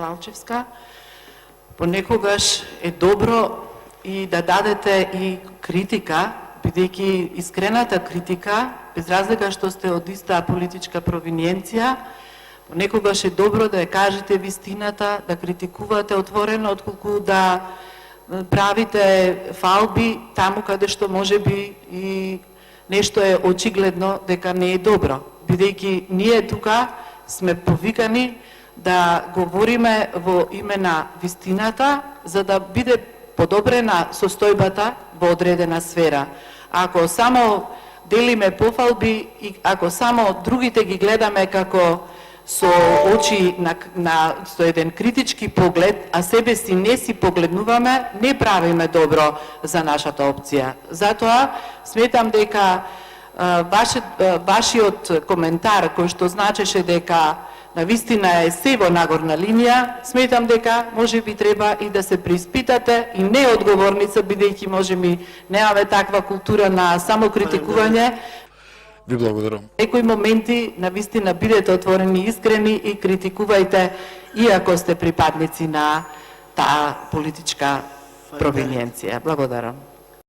Лалчевска, понекогаш е добро и да дадете и критика, бидејќи искрената критика, без разлика што сте од иста политичка провиненција, понекогаш е добро да ја кажете вистината, да критикувате отворено, отколку да правите фалби таму каде што можеби и нешто е очигледно дека не е добро. Бидејќи ние тука сме повикани да говориме во име на вистината, за да биде подобрена состојбата во одредена сфера. Ако само делиме пофалби и ако само другите ги гледаме како со очи со еден критички поглед, а себе си не си погледнуваме, не правиме добро за нашата опција. Затоа сметам дека вашиот коментар кој што значеше дека навистина е се во нагорна линија, сметам дека можеби треба и да се преиспитате и неодговорница, бидејќи можеби немаме таква култура на самокритикување. Ви благодарам. Некои моменти навистина бидете отворени и искрени и критикувајте, иако сте припадници на таа политичка провиненција. Благодарам.